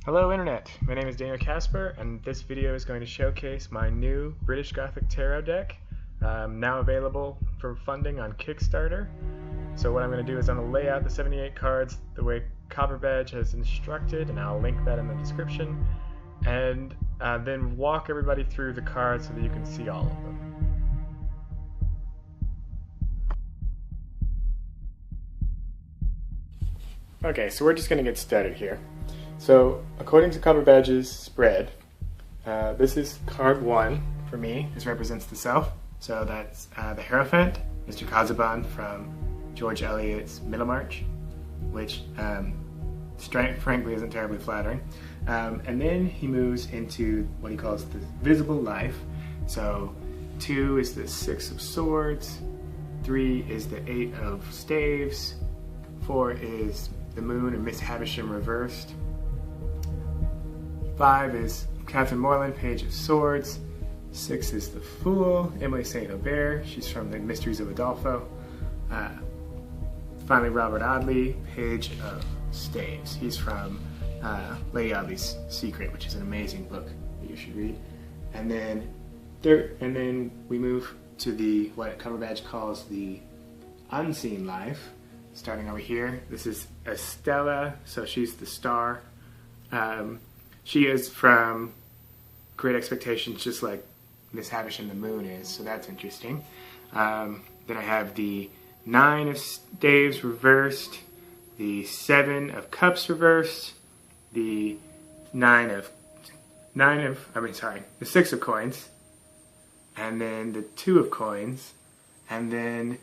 Hello Internet, my name is Daniel Casper and this video is going to showcase my new British Gothic Tarot deck, now available for funding on Kickstarter. So what I'm going to do is I'm going to lay out the 78 cards the way Copperbadge has instructed, and I'll link that in the description, and then walk everybody through the cards so that you can see all of them. Okay, so we're just going to get started here. So, according to Copperbadge's spread, this is card 1 for me. This represents the self. So that's the Hierophant, Mr. Casaubon from George Eliot's Middlemarch, which frankly isn't terribly flattering. And then he moves into what he calls the visible life. So 2 is the 6 of Swords, 3 is the 8 of Staves, 4 is the Moon and Miss Havisham reversed, 5 is Catherine Morland, Page of Swords, 6 is the Fool, Emily St. Aubert, she's from the Mysteries of Udolpho. Finally, Robert Audley, Page of Staves. He's from Lady Audley's Secret, which is an amazing book that you should read. And then we move to the what Copperbadge calls the unseen life. Starting over here, this is Estella, so she's the star. She is from Great Expectations, just like Miss Havisham the Moon is, so that's interesting. Then I have the 9 of Staves reversed, the 7 of Cups reversed, the 6 of Coins, and then the 2 of Coins, and then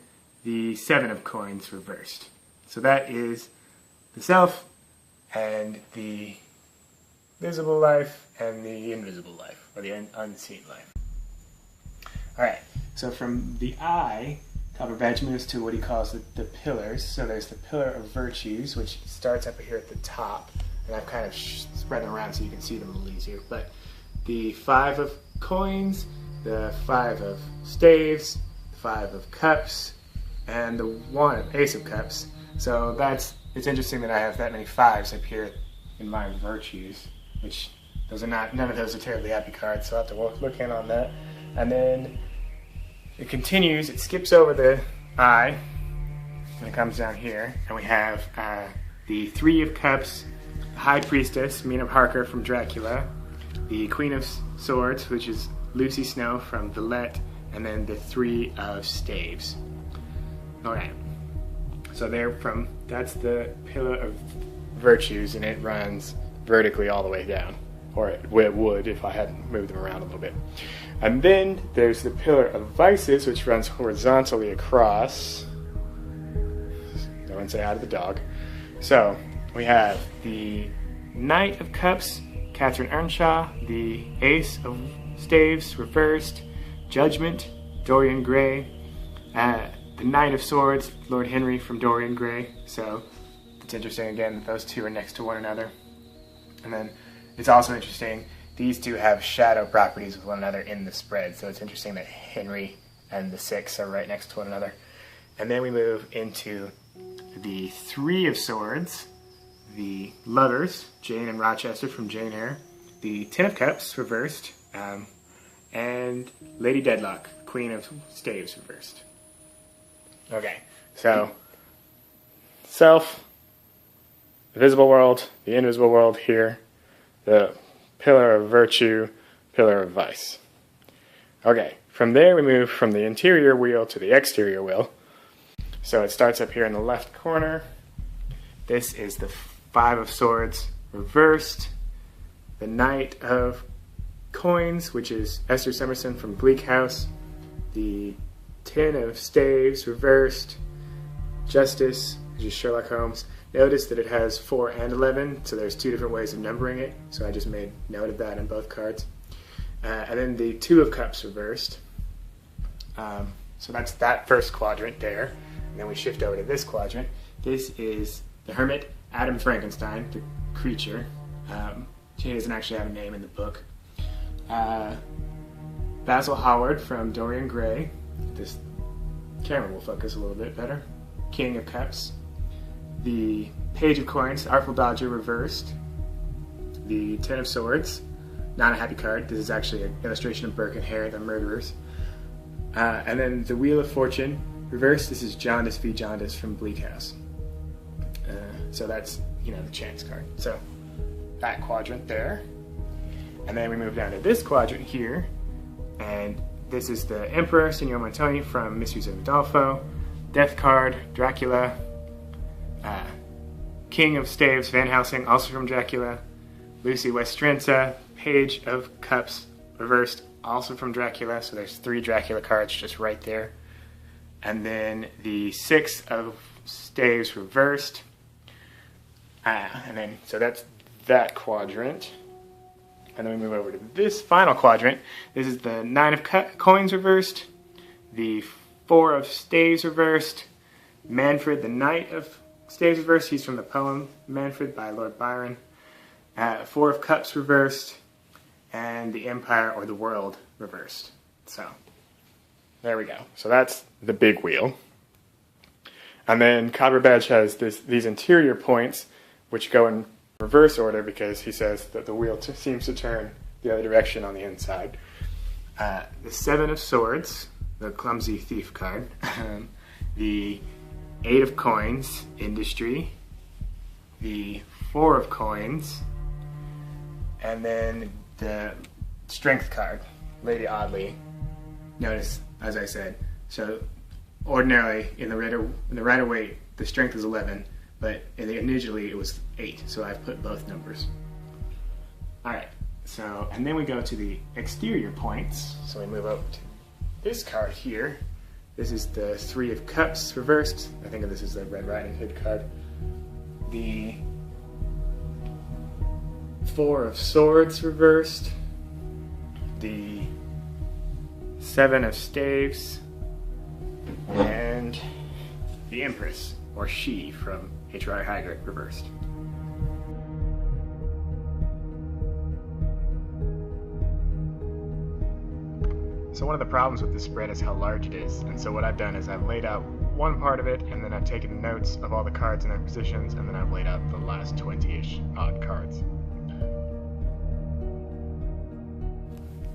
the 7 of Coins reversed. So that is the self and the visible life and the invisible life, or the unseen life. Alright, so from the eye, Copperbadge moves to what he calls the pillars. So there's the Pillar of Virtues, which starts up here at the top, and I've kind of spread them around so you can see them a little easier. But the 5 of Coins, the 5 of Staves, the 5 of Cups, and the 1 of Ace of Cups. So it's interesting that I have that many 5s up here in my virtues, which none of those are terribly happy cards, so I'll have to look in on that. And then it continues, it skips over the eye, and it comes down here, and we have the 3 of Cups, the High Priestess, Mina Harker from Dracula, the Queen of Swords, which is Lucy Snow from Villette, and then the 3 of Staves. Alright, so that's the Pillar of Virtues, and it runs vertically all the way down, or it would if I hadn't moved them around a little bit. And then there's the Pillar of Vices, which runs horizontally across. Go and say hi to the dog. So we have the Knight of Cups, Catherine Earnshaw, the Ace of Staves reversed, Judgment, Dorian Gray, the Knight of Swords, Lord Henry from Dorian Gray. So it's interesting again that those two are next to one another. And then it's also interesting, these two have shadow properties with one another in the spread, so it's interesting that Henry and the 6 are right next to one another. And then we move into the 3 of Swords, the Lovers, Jane and Rochester from Jane Eyre, the 10 of Cups reversed, and Lady Deadlock, Queen of Staves reversed. Okay, so self, the visible world, the invisible world here, the Pillar of Virtue, Pillar of Vice. Okay, from there we move from the interior wheel to the exterior wheel. So it starts up here in the left corner. This is the 5 of Swords reversed, the Knight of Coins, which is Esther Summerson from Bleak House, the 10 of Staves reversed, Justice, which is Sherlock Holmes. Notice that it has 4 and 11, so there's 2 different ways of numbering it, so I just made note of that on both cards. And then the 2 of Cups reversed. So that's that first quadrant there. And then we shift over to this quadrant. This is the Hermit, Adam Frankenstein, the creature. He doesn't actually have a name in the book. Basil Howard from Dorian Gray. This camera will focus a little bit better. King of Cups. The Page of Coins, Artful Dodger reversed. the Ten of Swords, not a happy card. This is actually an illustration of Burke and Hare, the murderers. And then the Wheel of Fortune reversed. This is Jaundice v. Jaundice from Bleak House. So that's, you know, the chance card. So that quadrant there. And then we move down to this quadrant here. And this is the Emperor, Signor Montoni from Mysteries of Udolpho. Death card, Dracula. King of Staves, Van Helsing, also from Dracula. Lucy Westrenza, Page of Cups, reversed, also from Dracula. So there's 3 Dracula cards just right there. And then the 6 of Staves reversed. And then, so that's that quadrant. And then we move over to this final quadrant. This is the 9 of Coins reversed. The 4 of Staves reversed. Manfred, the Knight of Staves reversed. He's from the poem Manfred by Lord Byron. 4 of Cups reversed. And the Empire or the World reversed. So, there we go. So that's the big wheel. And then Copperbadge has these interior points, which go in reverse order because he says that the wheel seems to turn the other direction on the inside. The 7 of Swords, the clumsy thief card. The 8 of Coins, Industry. The 4 of Coins. And then the Strength card, Lady Audley. Notice, as I said, so ordinarily in the Rider-Waite, the Strength is 11. But initially it was 8, so I've put both numbers. Alright, so, and then we go to the exterior points. So we move up to this card here. This is the 3 of Cups reversed. I think this is the Red Riding Hood card. The 4 of Swords reversed. The 7 of Staves. And the Empress, or She, from H.R. Haggard reversed. So one of the problems with this spread is how large it is, and so what I've done is I've laid out one part of it, and then I've taken notes of all the cards in their positions, and then I've laid out the last 20-ish odd cards.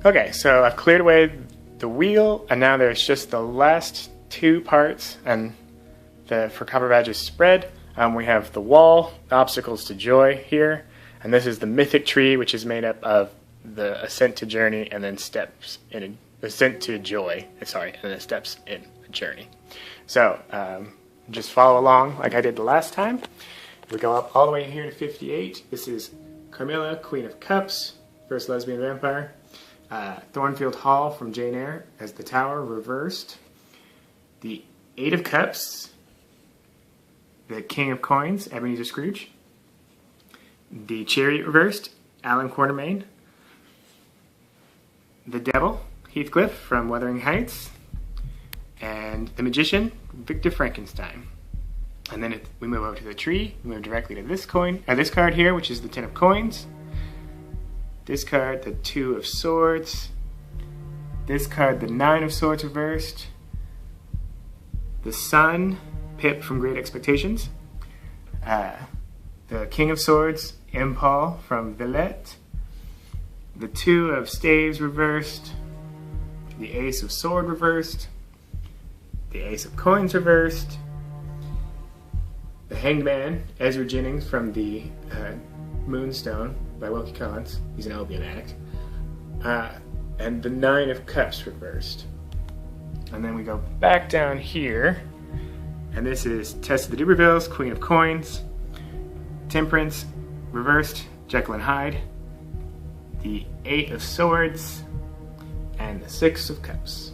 Okay, so I've cleared away the wheel, and now there's just the last 2 parts, and for Copperbadge's spread. We have the wall, the obstacles to joy here, and this is the mythic tree, which is made up of the ascent to journey and then steps in ascent to joy. Sorry, and then steps in a journey. So just follow along like I did the last time. We go up all the way here to 58. This is Carmilla, Queen of Cups, first lesbian vampire. Thornfield Hall from Jane Eyre as the Tower reversed. The 8 of Cups. The King of Coins, Ebenezer Scrooge. The Chariot reversed, Alan Quatermain. The Devil, Heathcliff from Wuthering Heights. And the Magician, Victor Frankenstein. And then we move over to the tree. We move directly to this card here, which is the 10 of Coins. This card, the 2 of Swords. This card, the 9 of Swords reversed. The Sun, Pip from Great Expectations. The King of Swords, Impal from Villette. The 2 of Staves reversed. The Ace of Sword reversed. The Ace of Coins reversed. The Hanged Man, Ezra Jennings from the Moonstone by Wilkie Collins. He's an Albion addict. And the 9 of Cups reversed. And then we go back down here. And this is Tess of the Dubervilles, Queen of Coins. Temperance, reversed, Jekyll and Hyde. The 8 of Swords. And the 6 of Cups.